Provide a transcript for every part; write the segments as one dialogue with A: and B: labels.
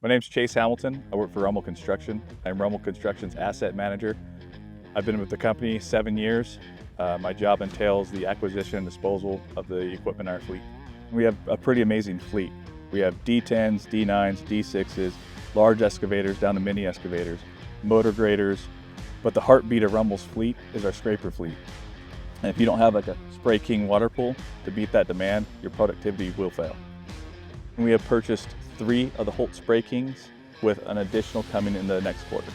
A: My name's Chase Hamilton. I work for Rummel Construction. I'm Rummel Construction's asset manager. I've been with the company 7 years. My job entails the acquisition and disposal of the equipment in our fleet. We have a pretty amazing fleet. We have D10s, D9s, D6s, large excavators down to mini excavators, motor graders, but the heartbeat of Rummel's fleet is our scraper fleet. And if you don't have like a Spray King water pool to meet that demand, your productivity will fail. And we have purchased 3 of the Holt Spray Kings with an additional coming in the next quarter.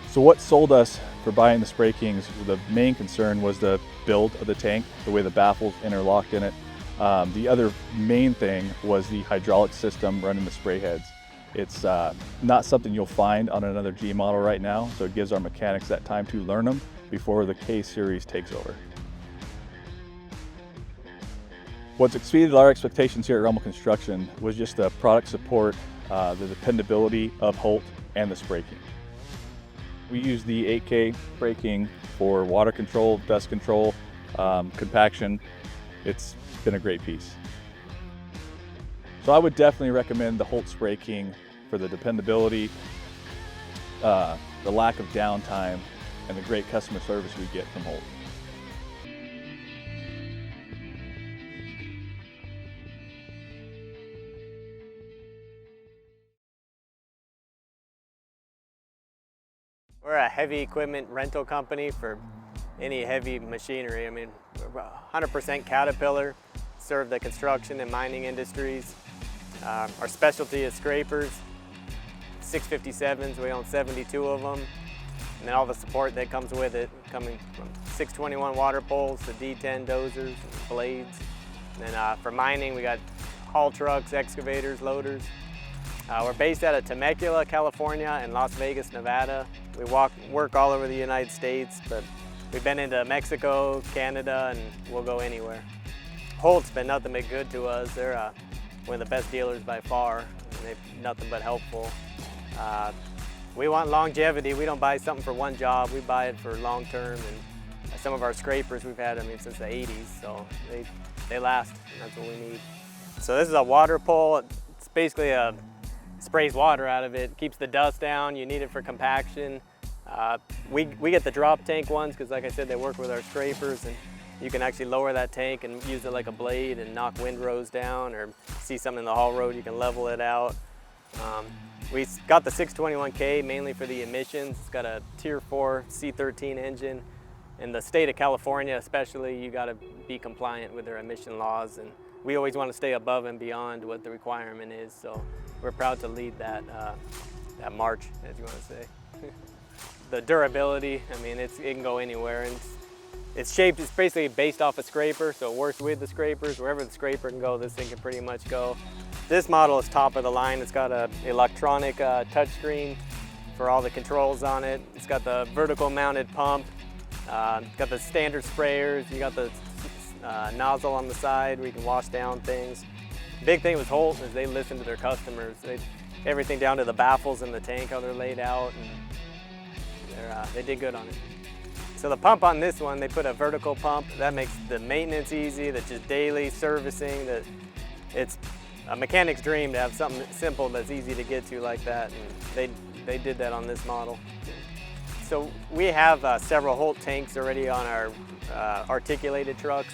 A: So what sold us for buying the Spray Kings, the main concern was the build of the tank, the way the baffles interlocked in it. The other main thing was the hydraulic system running the spray heads. It's not something you'll find on another G model right now, so it gives our mechanics that time to learn them before the K series takes over. What's exceeded our expectations here at Rummel Construction was just the product support, the dependability of Holt and the Spray King. We use the 8K Spray King for water control, dust control, compaction. It's been a great piece. So I would definitely recommend the Holt Spray King for the dependability, the lack of downtime, and the great customer service we get from Holt.
B: We're a heavy equipment rental company for any heavy machinery. I mean, we're 100% Caterpillar, serve the construction and mining industries. Our specialty is scrapers, 657s, we own 72 of them. And then all the support that comes with it, coming from 621 water poles to D10 dozers and blades. And then for mining, we got haul trucks, excavators, loaders. We're based out of Temecula, California, and Las Vegas, Nevada. We work all over the United States, but we've been into Mexico, Canada, and we'll go anywhere. Holt's been nothing but good to us. They're one of the best dealers by far, and they've nothing but helpful. We want longevity. We don't buy something for one job. We buy it for long term, and some of our scrapers we've had, since the 80s, so they last, and that's what we need. So this is a water pole. It's basically sprays water out of it, keeps the dust down. You need it for compaction. We get the drop tank ones because, like I said, they work with our scrapers, and you can actually lower that tank and use it like a blade and knock windrows down, or see something in the haul road, you can level it out. We got the 621K mainly for the emissions. It's got a Tier 4 C13 engine. In the state of California especially, you got to be compliant with their emission laws, and we always want to stay above and beyond what the requirement is, so we're proud to lead that march, as you want to say. The durability, it can go anywhere, and it's basically based off a scraper, so it works with the scrapers. Wherever the scraper can go, this thing can pretty much go. This model is top of the line. It's got an electronic touchscreen for all the controls on it. It's got the vertical mounted pump, got the standard sprayers, you got the nozzle on the side where you can wash down things. Big thing with Holt is they listen to their customers. Everything down to the baffles in the tank, how they're laid out, and they did good on it. So the pump on this one, they put a vertical pump. That makes the maintenance easy, that's just daily servicing. It's a mechanic's dream to have something simple that's easy to get to like that, and they did that on this model. So we have several Holt tanks already on our articulated trucks,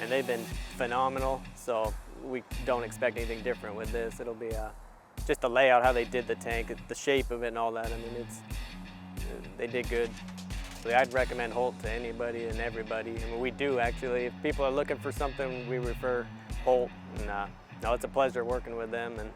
B: and they've been phenomenal, so we don't expect anything different with this. It'll be just the layout, how they did the tank, the shape of it and all that. They did good. So I'd recommend Holt to anybody and everybody. We do actually. If people are looking for something, we refer Holt. And no, it's a pleasure working with them. And